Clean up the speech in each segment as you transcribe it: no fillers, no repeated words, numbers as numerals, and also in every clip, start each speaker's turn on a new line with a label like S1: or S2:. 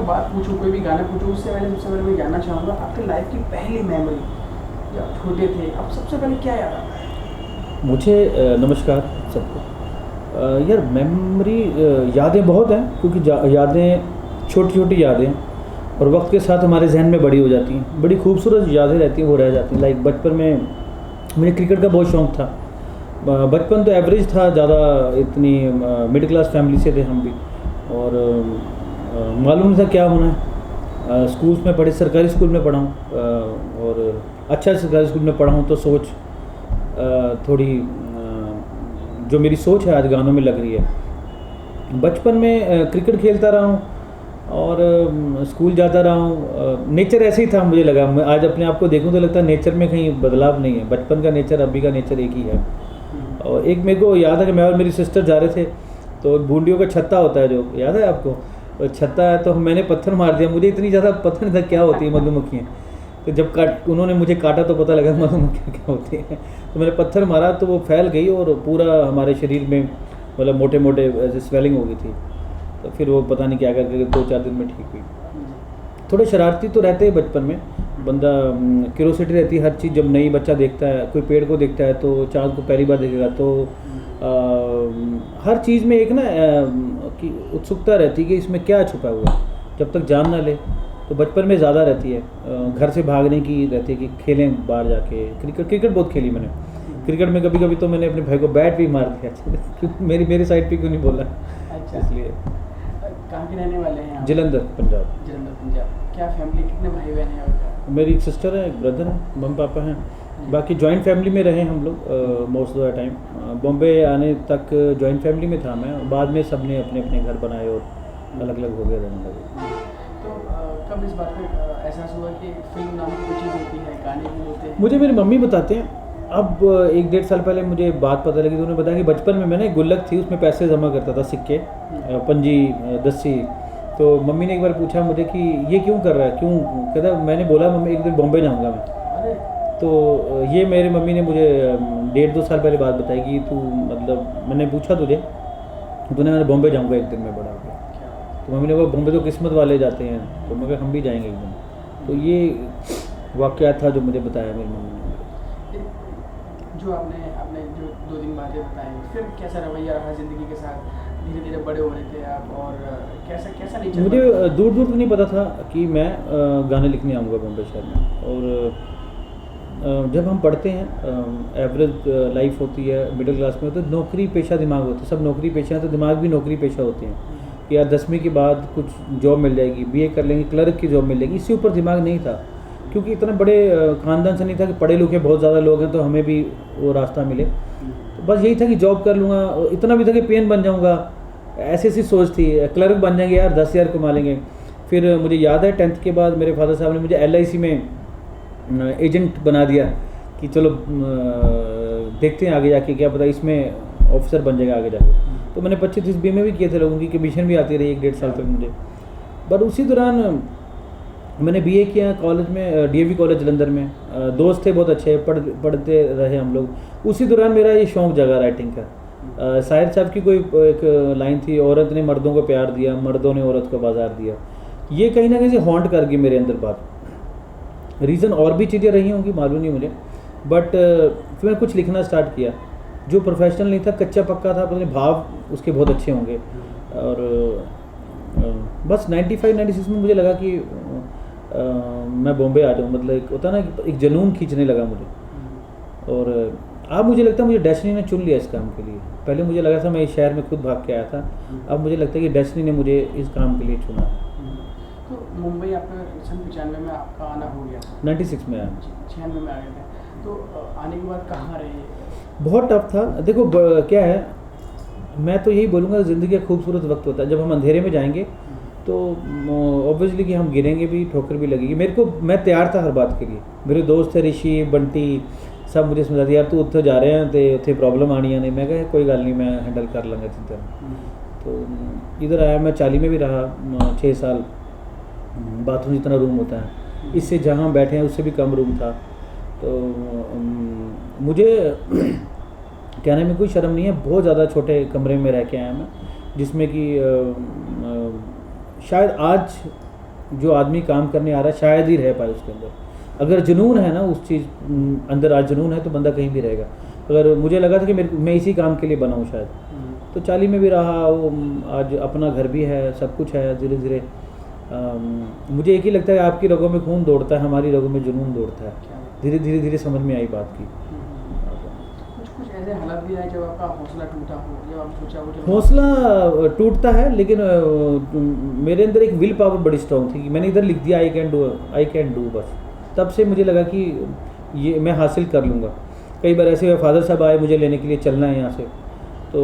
S1: बात पूछूँ, कोई भी गाना पूछूँ, उससे पहले सबसे पहले मैं जानना चाहूँगा आपकी लाइफ की पहली मेमोरी, जब आप छोटे थे, अब सबसे पहले क्या याद आता है?
S2: मुझे नमस्कार सबको। यार मेमोरी यादें बहुत हैं, क्योंकि यादें छोटी छोटी यादें और वक्त के साथ हमारे जहन में बड़ी हो जाती हैं, बड़ी खूबसूरत यादें रहती हैं, वो रह जाती हैं। लाइक बचपन में मुझे क्रिकेट का बहुत शौक़ था। बचपन तो एवरेज था, ज़्यादा इतनी मिडिल क्लास फैमिली से थे हम भी, और मालूम नहीं था क्या होना है। स्कूल्स में पढ़े, सरकारी स्कूल में पढ़ा हूँ, और अच्छा सरकारी स्कूल में पढ़ा हूँ, तो सोच थोड़ी जो मेरी सोच है आज गानों में लग रही है। बचपन में क्रिकेट खेलता रहा हूँ और स्कूल जाता रहा हूँ। नेचर ऐसे ही था, मुझे लगा, मैं आज अपने आप को देखूँ तो लगता है नेचर में कहीं बदलाव नहीं है। बचपन का नेचर अभी का नेचर एक ही है। और एक मेरे को याद है कि मैं और मेरी सिस्टर जा रहे थे, तो बूंदियों का छत्ता होता है, जो याद है आपको, तो छत्ता है, तो मैंने पत्थर मार दिया। मुझे इतनी ज़्यादा पता नहीं था क्या होती है मधुमक्खियाँ, तो जब उन्होंने मुझे काटा तो पता लगा मधुमक्खियाँ क्या होती हैं। तो मैंने पत्थर मारा तो वो फैल गई और पूरा हमारे शरीर में मतलब मोटे मोटे ऐसे स्वेलिंग हो गई थी। तो फिर वो पता नहीं क्या करके 2-4 दिन में ठीक हुई। थोड़े शरारती तो रहते हैं बचपन में, बंदा क्यूरोसिटी रहती है हर चीज़। जब नई बच्चा देखता है, कोई पेड़ को देखता है तो चाँद को पहली बार देखेगा, तो हर चीज़ में एक ना कि उत्सुकता रहती है कि इसमें क्या छुपा हुआ है, जब तक जान ना ले। तो बचपन में ज़्यादा रहती है, घर से भागने की रहती है कि खेलें बाहर जाके। क्रिकेट बहुत खेली मैंने। क्रिकेट में कभी कभी तो मैंने अपने भाई को बैट भी मार दिया, क्योंकि मेरी साइड पे क्यों नहीं बोला,
S1: अच्छा,
S2: इसलिए।
S1: कहाँ के रहने वाले हैं आप?
S2: जलंधर, पंजाब।
S1: जलंधर, पंजाब। क्या फैमिली, कितने भाई बहन हैं आपका?
S2: मेरी एक सिस्टर है, एक ब्रदर है, मम्मी पापा हैं। बाकी जॉइंट फैमिली में रहे हम लोग most of the time. Bombay आने तक जॉइंट फैमिली में था मैं, बाद में सब ने अपने अपने घर बनाए और अलग अलग हो गए, रहने लगे।
S1: तो कब इस बात का एहसास हुआ कि फिल्म नाम की कोई चीज़ होती है, गाने भी होते हैं?
S2: मुझे मेरी मम्मी बताते हैं। अब 1-1.5 साल पहले मुझे बात पता लगी, तो उन्होंने बताया कि बचपन में मैंने गुल्लक थी, उसमें पैसे जमा करता था, सिक्के, पंजी, दस्सी। तो मम्मी ने एक बार पूछा मुझे कि ये क्यों कर रहा है, क्यों? कहता, मैंने बोला मम्मी एक दिन बॉम्बे जाऊँगा मैं। तो ये मेरी मम्मी ने मुझे 1.5-2 साल पहले बात बताई कि तू, मतलब मैंने पूछा तुझे, तूने, मैंने बॉम्बे जाऊँगा एक दिन में, बड़ा हो गया। तो मम्मी ने कहा बॉम्बे तो किस्मत वाले जाते हैं, तो मैं कहा हम भी जाएंगे एक दिन। तो ये वाक़या था जो मुझे बताया मेरी मम्मी ने।
S1: जो आपने जो 2 दिन बातें बताई, फिर कैसा रवैया रहा ज़िंदगी के साथ? धीरे धीरे बड़े हो रहे थे आप, और कैसा नहीं चल?
S2: मुझे दूर दूर तक नहीं पता था कि मैं गाने लिखने आऊँगा बॉम्बे शहर में। और जब हम पढ़ते हैं, एवरेज लाइफ होती है मिडिल क्लास में, तो नौकरी पेशा दिमाग होते हैं, सब नौकरी पेशा हैं, तो दिमाग भी नौकरी पेशा होते हैं कि यार 10वीं के बाद कुछ जॉब मिल जाएगी, बीए कर लेंगे, क्लर्क की जॉब मिल जाएगी। इससे ऊपर दिमाग नहीं था, क्योंकि इतना बड़े ख़ानदान से नहीं था कि पढ़े लिखे बहुत ज़्यादा लोग हैं तो हमें भी वो रास्ता मिले। तो बस यही था कि जॉब कर लूँगा, इतना भी था कि पीएन बन जाऊँगा, ऐसी सोच थी। क्लर्क बन जाएंगे यार, 10,000 कमा लेंगे। फिर मुझे याद है 10th के बाद मेरे फादर साहब ने मुझे LIC में एजेंट बना दिया कि चलो देखते हैं आगे जाके, क्या पता इसमें ऑफिसर बन जाएगा आगे जाके। तो मैंने 25-30 बीमे भी किए थे, लोगों की कमीशन भी आती रही 1-1.5 साल तक मुझे। बट उसी दौरान मैंने BA किया कॉलेज में, DAV कॉलेज जलंधर में। दोस्त थे बहुत अच्छे, पढ़ते रहे हम लोग। उसी दौरान मेरा ये शौक़ जगा राइटिंग का। शायर साहब की कोई एक लाइन थी, औरत ने मर्दों को प्यार दिया, मर्दों ने औरत को बाजार दिया। ये कहीं ना कहीं से हॉन्ट कर गई मेरे अंदर बात। रीज़न और भी चीज़ें रही होंगी, मालूम नहीं मुझे, बट फिर मैंने कुछ लिखना स्टार्ट किया जो प्रोफेशनल नहीं था, कच्चा पक्का था, पता नहीं भाव उसके बहुत अच्छे होंगे। और बस 95-96 में मुझे लगा कि मैं बॉम्बे आ जाऊँ, मतलब एक होता ना कि एक जुनून खींचने लगा मुझे। और अब मुझे लगता है मुझे डेस्टिनी ने चुन लिया इस काम के लिए। पहले मुझे लगा था मैं इस शहर में खुद भाग के आया था, अब मुझे लगता है कि डेस्टिनी ने मुझे इस काम के लिए चुना।
S1: तो मुंबई आपका सन 95 में आपका आना हो गया था?
S2: 96 में आया,
S1: 96 में आ गए थे। तो आने के बाद कहाँ रहे?
S2: बहुत टफ था। देखो क्या है, मैं तो यही बोलूँगा ज़िंदगी का खूबसूरत वक्त होता है जब हम अंधेरे में जाएंगे, तो ऑब्वियसली कि हम गिरेंगे भी, ठोकर भी लगेगी। मैं तैयार था हर बात के लिए। मेरे दोस्त थे, ऋषि, बंटी, सब मुझे समझा दिया यार तू उत्थे जा रहे हैं तो उत्थे प्रॉब्लम आनी है। नहीं, मैं कहा कोई गल नहीं, मैं हैंडल कर लूँगा चिंता। तो इधर आया मैं, 40 में भी रहा 6 साल। बाथरूम जितना रूम होता है, इससे जहाँ बैठे हैं उससे भी कम रूम था। तो मुझे कहने में कोई शर्म नहीं है, बहुत ज़्यादा छोटे कमरे में रह के आया मैं, जिसमें कि शायद आज जो आदमी काम करने आ रहा है शायद ही रह पाए उसके अंदर। अगर जुनून है ना उस चीज़ अंदर आज जुनून है तो बंदा कहीं भी रहेगा। अगर मुझे लगा था कि मैं इसी काम के लिए बना हूँ शायद, तो 40 में भी रहा, वो आज अपना घर भी है, सब कुछ है। धीरे धीरे मुझे एक ही लगता है आपकी रगों में खून दौड़ता है, हमारी रगों में जुनून दौड़ता है। धीरे धीरे धीरे समझ में आई बात की।
S1: कुछ ऐसे हालात भी आए जब आपका हौसला टूटा हो, जब आप सोचा हो कि
S2: हौसला टूटता है, लेकिन मेरे अंदर एक विल पावर बड़ी स्ट्रांग थी कि मैंने इधर लिख दिया आई कैन डू बस। तब से मुझे लगा कि ये मैं हासिल कर लूँगा। कई बार ऐसे फादर साहब आए मुझे लेने के लिए, चलना है यहाँ से, तो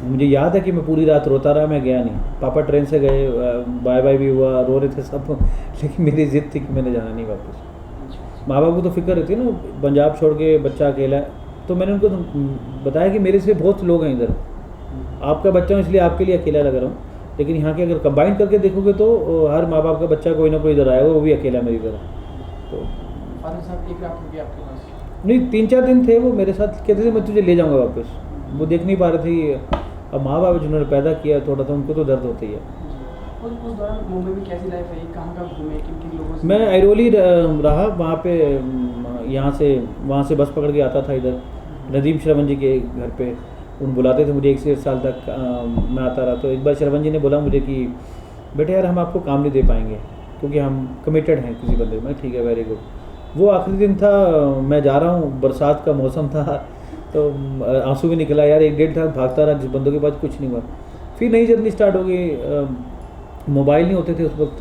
S2: मुझे याद है कि मैं पूरी रात रोता रहा, मैं गया नहीं। पापा ट्रेन से गए, बाय बाय भी हुआ, रो रहे थे सब, लेकिन मेरी ज़िद थी कि मैंने जाना नहीं वापस। माँ बाप को तो फिक्र रहती है ना, पंजाब छोड़ के बच्चा अकेला है। तो मैंने उनको बताया कि मेरे से बहुत लोग हैं इधर, आपका बच्चा हूँ इसलिए आपके लिए अकेला लग रहा हूँ, लेकिन यहाँ के अगर कंबाइन करके देखोगे तो हर माँ बाप का बच्चा कोई ना कोई इधर आएगा, वो भी अकेला मेरी तरह। तो
S1: फादर साहब एक रात हो गया आपके पास?
S2: नहीं, 3-4 दिन थे वो मेरे साथ। कहते थे मैं तुझे ले जाऊँगा वापस। वो देख नहीं पा रहे थे, अब माँ बाप जिन्होंने पैदा किया थोड़ा तो उनको तो दर्द होता ही है।
S1: उस दौरान मुंबई में कैसी लाइफ रही, कहाँ कहाँ घूमे, किन किन लोगों से?
S2: मैं ऐरोली रहा वहाँ पे, वहाँ से बस पकड़ के आता था इधर नदीम श्रवण जी के घर पे। उन बुलाते थे मुझे 1 से 1 साल तक, मैं आता रहा। तो एक बार श्रवण जी ने बोला मुझे कि बेटे यार हम आपको काम नहीं दे पाएंगे क्योंकि हम कमिटेड हैं किसी बंदे में। ठीक है, वेरी गुड। वो आखिरी दिन था, मैं जा रहा हूँ, बरसात का मौसम था, तो आंसू भी निकला यार। 1-1.5 था, भागता रहा, जिस बंदों के पास कुछ नहीं हुआ। फिर नई जर्नी स्टार्ट हो गई। मोबाइल नहीं होते थे उस वक्त,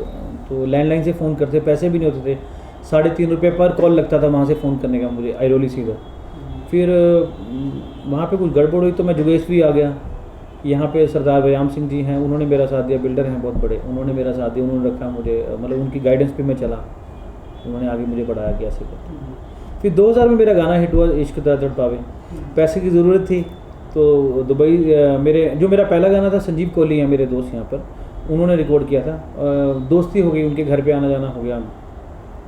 S2: तो लैंडलाइन से फ़ोन करते, पैसे भी नहीं होते थे। 3.5 रुपये पर कॉल लगता था वहाँ से फ़ोन करने का मुझे, ऐरोली सीधा। फिर वहाँ पे कुछ गड़बड़ हुई तो मैं जुगेश्वरी आ गया। यहाँ पे सरदार व्यायाम सिंह जी हैं, उन्होंने मेरा साथ दिया, बिल्डर हैं बहुत बड़े, उन्होंने मेरा साथ दिया, उन्होंने रखा मुझे, मतलब उनकी गाइडेंस पे मैं चला, उन्होंने आगे मुझे बढ़ाया कि ऐसे कर। फिर 2000 में मेरा गाना हिट हुआ, इश्क दा तड़पावे। पैसे की ज़रूरत थी तो दुबई, मेरा पहला गाना था, संजीव कोहली हैं मेरे दोस्त यहाँ पर, उन्होंने रिकॉर्ड किया था। दोस्ती हो गई, उनके घर पे आना जाना हो गया।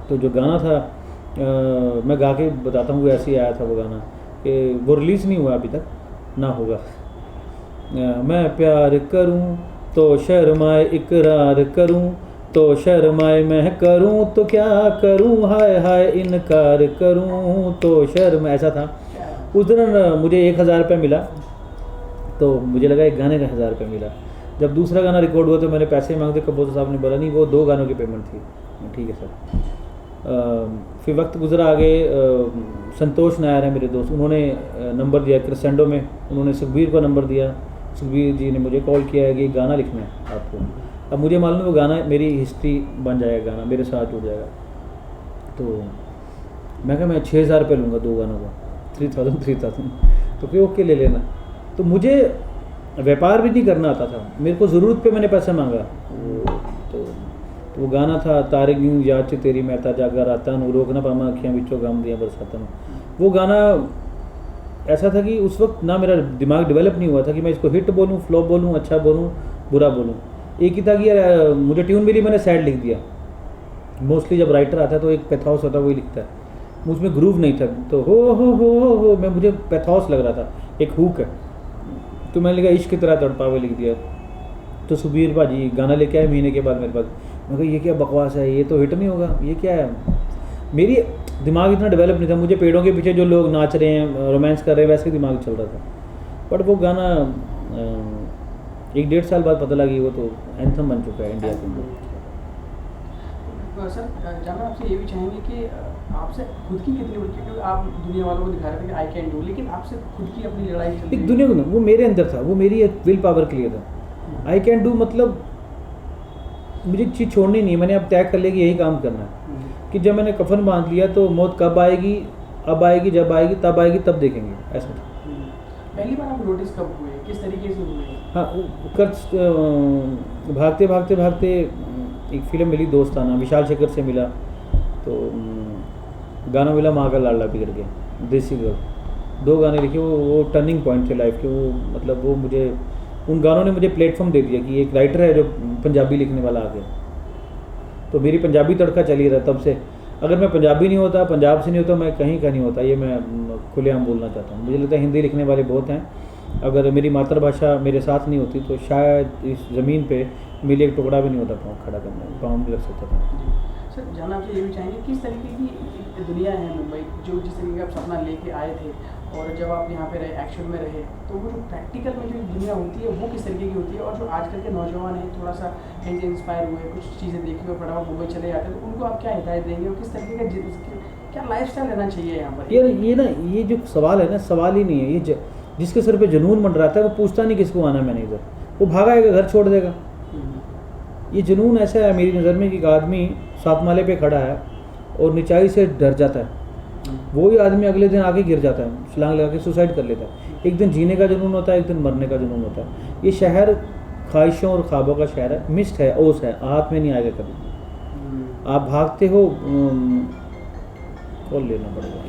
S2: तो जो गाना था मैं गा के बताता हूँ, वो ऐसे ही आया था वो गाना कि वो रिलीज़ नहीं हुआ अभी तक, ना होगा। मैं प्यार करूँ तो शर्माए इकरार करूँ तो शर्माए, मैं करूँ तो क्या करूँ, हाय हाय इनकार करूँ तो शर्म। ऐसा था। उस दिन मुझे 1000 रुपये मिला, तो मुझे लगा एक गाने का 1000 रुपये मिला। जब दूसरा गाना रिकॉर्ड हुआ तो मैंने पैसे मांगते, कंपोजर साहब ने बोला नहीं, वो 2 गानों की पेमेंट थी। ठीक है सर। फिर वक्त गुजरा आगे, संतोष नायर है मेरे दोस्त, उन्होंने नंबर दिया क्रिसेंडो में, उन्होंने सुखबीर को नंबर दिया। सुखबीर जी ने मुझे कॉल किया है कि गाना लिखना है आपको। अब मुझे मालूम है वो गाना मेरी हिस्ट्री बन जाएगा, गाना मेरे साथ जुड़ जाएगा। तो मैं कहा मैं 6000 रुपये लूँगा 2 गानों का, 3000। तो फिर ओके ले लेना। तो मुझे व्यापार भी नहीं करना आता था, मेरे को ज़रूरत पे मैंने पैसा मांगा। तो वो गाना था, तारे यूं याद च तेरी महता जागा राता नू, रोक ना पावा अखियां विचों गम दियां बरसातां नू। वो गाना ऐसा था कि उस वक्त ना मेरा दिमाग डेवलप नहीं हुआ था कि मैं इसको हिट बोलूँ, फ्लॉप बोलूँ, अच्छा बोलूँ, बुरा बोलूँ। एक ही था कि यार मुझे ट्यून मिली, मैंने सैड लिख दिया। मोस्टली जब राइटर आता है तो एक पैथॉस होता है, वही लिखता है। मुझमें ग्रूव नहीं था, तो हो मैं, मुझे पैथॉस लग रहा था, एक हुक है, तो मैंने लिखा इश्क की तरह तड़पावे लिख दिया। तो सुबीर भाजी गाना लेके आए महीने के बाद मेरे पास। मैं कहा ये क्या बकवास है, ये तो हिट नहीं होगा, ये क्या है। मेरी दिमाग इतना डेवलप नहीं था, मुझे पेड़ों के पीछे जो लोग नाच रहे हैं, रोमांस कर रहे हैं, वैसे दिमाग चल रहा था। बट वो गाना 1-1.5 साल बाद पता लगी वो तो एंथम बन चुका है इंडिया के अंदर।
S1: सर जानना आपसे ये भी चाहेंगे कि आपसे खुद की कितनी उड़ती है, क्योंकि आप दुनिया वालों को दिखा रहे थे कि आई कैन डू, लेकिन आपसे खुद की अपनी लड़ाई चल रही है।
S2: एक दुनिया को ना, वो मेरे अंदर था, वो मेरी एक विल पावर के लिए था। आई कैन डू मतलब मुझे चीज़ छोड़नी नहीं, मैंने अब तय कर लिया कि यही काम करना है। कि जब मैंने कफन बांध लिया तो मौत कब आएगी, अब आएगी, जब आएगी तब आएगी, तब देखेंगे, ऐसा था।
S1: पहली बार आप नोटिस कब हुए, किस तरीके से हुए?
S2: हाँ, भागते भागते भागते एक फिल्म मिली दोस्ताना, विशाल शेखर से मिला, तो गाना मिला माँ का लाडला बिगड़ गया, देसी गर्ल। 2 गाने लिखे, वो टर्निंग पॉइंट थे लाइफ के। वो मतलब वो मुझे, उन गानों ने मुझे प्लेटफॉर्म दे दिया कि एक राइटर है जो पंजाबी लिखने वाला आ गया। तो मेरी पंजाबी तड़का चली रहा तब से। अगर मैं पंजाबी नहीं होता, पंजाब से नहीं होता, मैं कहीं का नहीं होता, ये मैं खुलेआम बोलना चाहता हूँ। मुझे लगता है हिंदी लिखने वाले बहुत हैं, अगर मेरी मातृभाषा मेरे साथ नहीं होती तो शायद इस ज़मीन पे मेरे एक टुकड़ा भी नहीं होता पाँव खड़ा करने में, पाँव नहीं रख सकता था।
S1: सर जानना आपसे ये भी चाहेंगे किस तरीके की एक दुनिया है मुंबई, जो जिस तरीके का आप सपना लेके आए थे और जब आप यहाँ पे रहे, एक्शन में रहे, तो वो जो प्रैक्टिकल में जो दुनिया होती है वो किस तरीके की होती है, और जो आजकल के नौजवान हैं थोड़ा सा इनसे इंस्पायर हुए, कुछ चीज़ें देखी हुए फटाफट मुंबई चले जाते हैं, तो उनको आप क्या हिदायत देंगे और किस तरीके का क्या लाइफस्टाइल रहना चाहिए यहाँ पर?
S2: यार ये ना, ये जो सवाल है ना, सवाल ही नहीं है ये। जिसके सर पे जुनून मंडराता है वो पूछता नहीं किसको आना मैंने इधर, वो भागाएगा, घर छोड़ देगा। ये जुनून ऐसा है मेरी नज़र में कि एक आदमी 7 माले पे खड़ा है और निचाई से डर जाता है, वही आदमी अगले दिन आके गिर जाता है, छलांग लगा के सुसाइड कर लेता है। एक दिन जीने का जुनून होता है, एक दिन मरने का जुनून होता है। ये शहर ख्वाहिशों और ख्वाबों का शहर है, मिस्ट है, ओस है, हाथ में नहीं आएगा कभी। आप भागते हो, कॉल लेना पड़ेगा।